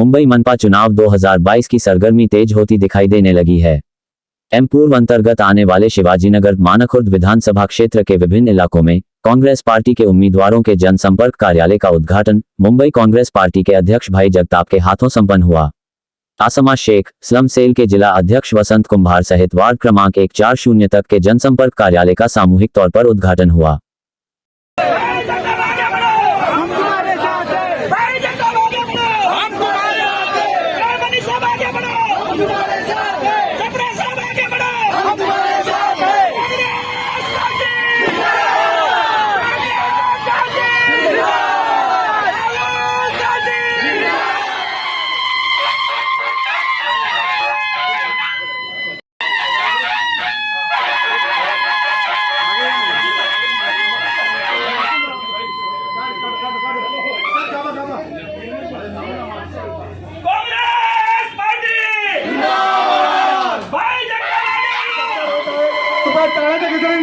मुंबई मनपा चुनाव 2022 की सरगर्मी तेज होती दिखाई देने लगी है। पूर्व अंतर्गत आने वाले शिवाजीनगर मानखुर्द विधानसभा क्षेत्र के विभिन्न इलाकों में कांग्रेस पार्टी के उम्मीदवारों के जनसंपर्क कार्यालय का उद्घाटन मुंबई कांग्रेस पार्टी के अध्यक्ष भाई जगताप के हाथों संपन्न हुआ। आसमा शेख, स्लम सेल के जिला अध्यक्ष वसंत कुंभार सहित वार्ड क्रमांक 140 तक के जनसंपर्क कार्यालय का सामूहिक तौर पर उद्घाटन हुआ।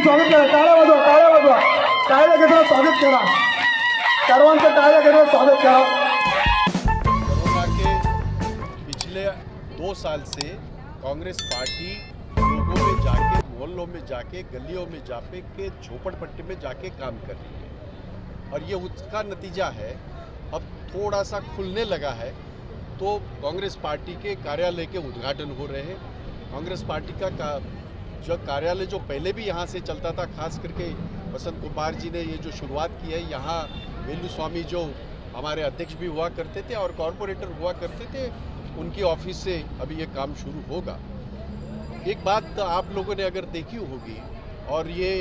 स्वागत करा, टाळ्या वाजवा, टाळ्या घेतलं स्वागत करा, सर्वांचं टाळ्या घेतलं स्वागत करा। कोरोना के पिछले 2 साल से कांग्रेस पार्टी लोगों में जाके, मोहल्लों में जाके, गलियों में जाके के झोपड़पट्टी में जाके काम कर रही है और ये उसका नतीजा है। अब थोड़ा सा खुलने लगा है तो कांग्रेस पार्टी के कार्यालय के उद्घाटन हो रहे हैं। कांग्रेस पार्टी का जो कार्यालय जो पहले भी यहाँ से चलता था, खास करके वसंत कुमार जी ने ये जो शुरुआत की है, यहाँ वेलू स्वामी जो हमारे अध्यक्ष भी हुआ करते थे और कॉरपोरेटर हुआ करते थे, उनकी ऑफिस से अभी ये काम शुरू होगा। एक बात आप लोगों ने अगर देखी होगी और ये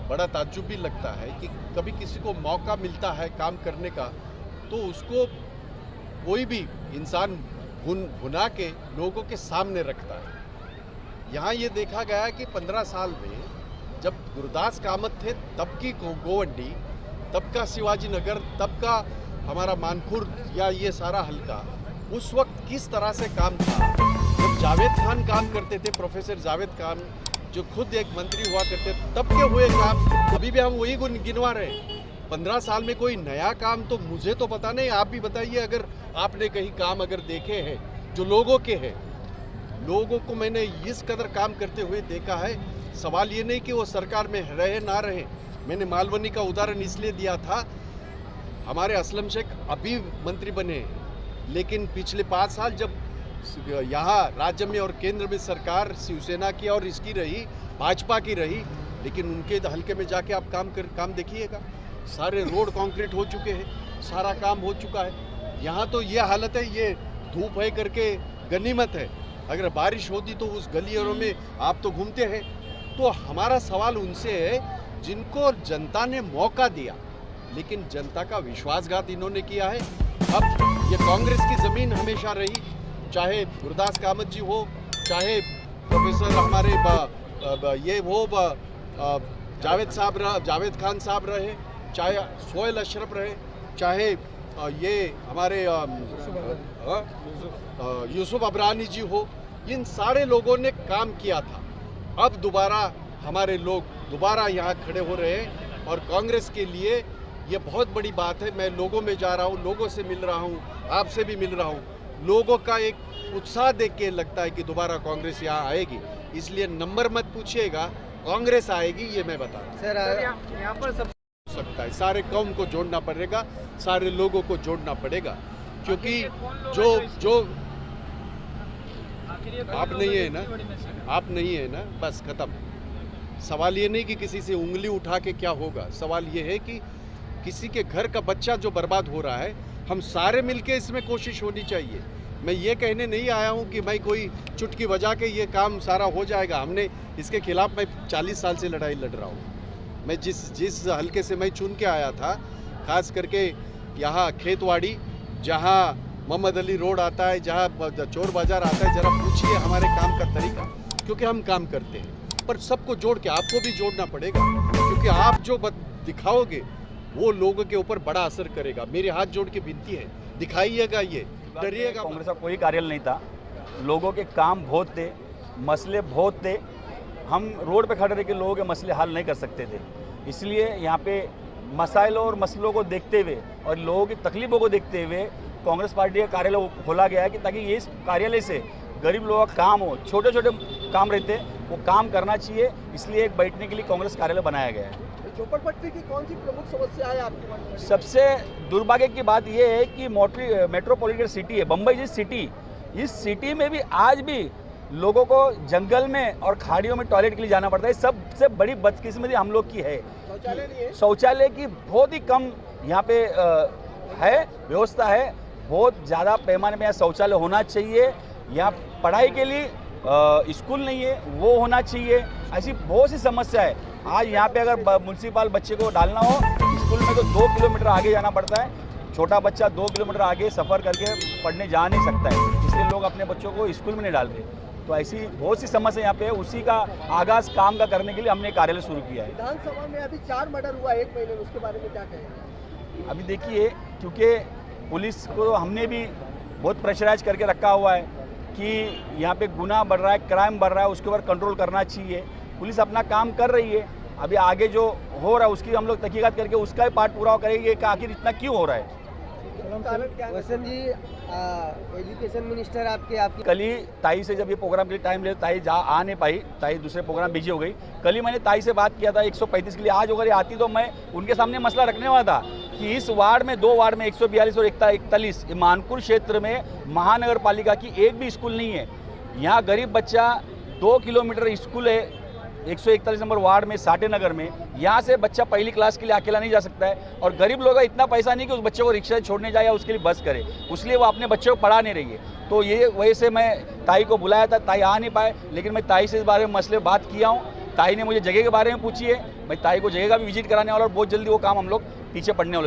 बड़ा ताज्जुब भी लगता है कि कभी किसी को मौका मिलता है काम करने का तो उसको कोई भी इंसान भुना के लोगों के सामने रखता है। यहाँ ये देखा गया कि 15 साल में जब गुरदास कामत थे तब की गोवंडी, तब का शिवाजी नगर, तब का हमारा मानखुर्द या ये सारा हल्का उस वक्त किस तरह से काम था। जब जावेद खान काम करते थे, प्रोफेसर जावेद खान जो खुद एक मंत्री हुआ करते थे, तब के हुए काम अभी भी हम वही गिनवा रहे हैं। 15 साल में कोई नया काम तो मुझे तो पता नहीं, आप भी बताइए अगर आपने कहीं काम अगर देखे हैं जो लोगों के हैं। लोगों को मैंने इस कदर काम करते हुए देखा है। सवाल ये नहीं कि वो सरकार में रहे ना रहे। मैंने मालवनी का उदाहरण इसलिए दिया था, हमारे असलम शेख अभी मंत्री बने हैं, लेकिन पिछले 5 साल जब यहाँ राज्य में और केंद्र में सरकार शिवसेना की और इसकी रही, भाजपा की रही, लेकिन उनके हल्के में जाके आप काम देखिएगा, सारे रोड कंक्रीट हो चुके हैं, सारा काम हो चुका है। यहाँ तो ये हालत है, ये धूप है करके गनीमत है। अगर बारिश होती तो उस गलियों में आप तो घूमते हैं। तो हमारा सवाल उनसे है जिनको जनता ने मौका दिया, लेकिन जनता का विश्वासघात इन्होंने किया है। अब ये कांग्रेस की ज़मीन हमेशा रही, चाहे गुरदास कामत जी हो, चाहे प्रोफेसर हमारे ये वो जावेद खान साहब रहे, चाहे सोहेल अशरफ रहे, चाहे ये हमारे यूसुफ अबरानी जी हो, इन सारे लोगों ने काम किया था। अब दोबारा हमारे लोग दोबारा यहाँ खड़े हो रहे हैं और कांग्रेस के लिए ये बहुत बड़ी बात है। मैं लोगों में जा रहा हूँ, लोगों से मिल रहा हूँ, आपसे भी मिल रहा हूँ। लोगों का एक उत्साह देख के लगता है कि दोबारा कांग्रेस यहाँ आएगी। इसलिए नंबर मत पूछिएगा, कांग्रेस आएगी ये मैं बता रहा हूँ। सर यहाँ पर सब सकता है, सारे कौम को जोड़ना पड़ेगा, सारे लोगों को जोड़ना पड़ेगा, क्योंकि जो आप नहीं है ना, बस खत्म। सवाल ये नहीं कि किसी से उंगली उठा के क्या होगा, सवाल ये है कि किसी के घर का बच्चा जो बर्बाद हो रहा है, हम सारे मिलके इसमें कोशिश होनी चाहिए। मैं ये कहने नहीं आया हूँ कि मैं कोई चुटकी बजा के ये काम सारा हो जाएगा। हमने इसके खिलाफ मैं 40 साल से लड़ाई लड़ रहा हूँ। मैं जिस हल्के से मैं चुन के आया था, खास करके यहाँ खेतवाड़ी, जहाँ मोहम्मद अली रोड आता है, जहाँ चोर बाज़ार आता है, ज़रा पूछिए हमारे काम का तरीका, क्योंकि हम काम करते हैं। पर सबको जोड़ के आपको भी जोड़ना पड़ेगा, क्योंकि आप जो दिखाओगे वो लोगों के ऊपर बड़ा असर करेगा। मेरे हाथ जोड़ के विनती है, दिखाइएगा, ये डरिएगा। कांग्रेस का कोई कार्यालय नहीं था, लोगों के काम बहुत थे, मसले बहुत थे। हम रोड पे खड़े रह के लोगों के मसले हल नहीं कर सकते थे, इसलिए यहाँ पे मसाइलों और मसलों को देखते हुए और लोगों की तकलीफ़ों को देखते हुए कांग्रेस पार्टी का कार्यालय खोला गया है कि ताकि ये इस कार्यालय से गरीब लोगों का काम हो, छोटे छोटे काम रहते हैं वो काम करना चाहिए, इसलिए एक बैठने के लिए कांग्रेस कार्यालय बनाया गया है। झोपड़पट्टी की कौन सी प्रमुख समस्या है आपके मन में? सबसे दुर्भाग्य की बात यह है कि मेट्रोपॉलिटन सिटी है बम्बई जिस सिटी, इस सिटी में भी आज भी लोगों को जंगल में और खाड़ियों में टॉयलेट के लिए जाना पड़ता है। सबसे बड़ी बदकिस्मती हम लोग की है, शौचालय नहीं है। शौचालय की बहुत ही कम यहाँ पे है व्यवस्था है, बहुत ज़्यादा पैमाने में यहाँ शौचालय होना चाहिए। यहाँ पढ़ाई के लिए स्कूल नहीं है, वो होना चाहिए। ऐसी बहुत सी समस्या है। आज यहाँ पे अगर म्यूनसिपल बच्चे को डालना हो स्कूल में तो 2 किलोमीटर आगे जाना पड़ता है। छोटा बच्चा 2 किलोमीटर आगे सफ़र करके पढ़ने जा नहीं सकता है, इसलिए लोग अपने बच्चों को स्कूल में नहीं डालते। तो ऐसी बहुत सी समस्या यहाँ पे है, उसी का आगाज़ काम का करने के लिए हमने कार्यालय शुरू किया है। विधानसभा में अभी 4 मर्डर हुआ 1 महीने में, उसके बारे में क्या कहें? अभी देखिए, क्योंकि पुलिस को हमने भी बहुत प्रेशराइज करके रखा हुआ है कि यहाँ पे गुनाह बढ़ रहा है, क्राइम बढ़ रहा है, उसके ऊपर कंट्रोल करना चाहिए। पुलिस अपना काम कर रही है, अभी आगे जो हो रहा है उसकी हम लोग तहकीकात करके उसका भी पार्ट पूरा करेंगे कि आखिर इतना क्यों हो रहा है। वसंत जी, एजुकेशन मिनिस्टर आपकी कल ही ताई से जब ये प्रोग्राम के लिए टाइम ले, ताई आ नहीं पाई, ताई दूसरे प्रोग्राम बिजी हो गई। कल ही मैंने ताई से बात किया था 135 के लिए, आज अगर ये आती तो मैं उनके सामने मसला रखने वाला था कि इस वार्ड में 2 वार्ड में 142 और 41 मानपुर क्षेत्र में महानगर पालिका की एक भी स्कूल नहीं है। यहाँ गरीब बच्चा 2 किलोमीटर स्कूल है 141 नंबर वार्ड में साटे नगर में, यहाँ से बच्चा पहली क्लास के लिए अकेला नहीं जा सकता है। और गरीब लोगों का इतना पैसा नहीं कि उस बच्चे को रिक्शा छोड़ने जाए या उसके लिए बस करे, उसलिए वो अपने बच्चे को पढ़ा नहीं रही है। तो ये वजह से मैं ताई को बुलाया था, ताई आ नहीं पाए, लेकिन मैं ताई से इस बारे में मसले बात किया हूँ। ताई ने मुझे जगह के बारे में पूछी है, मैं ताई को जगह का भी विजिट कराने वाला और बहुत जल्दी वो काम हम लोग पीछे पड़ने वाले।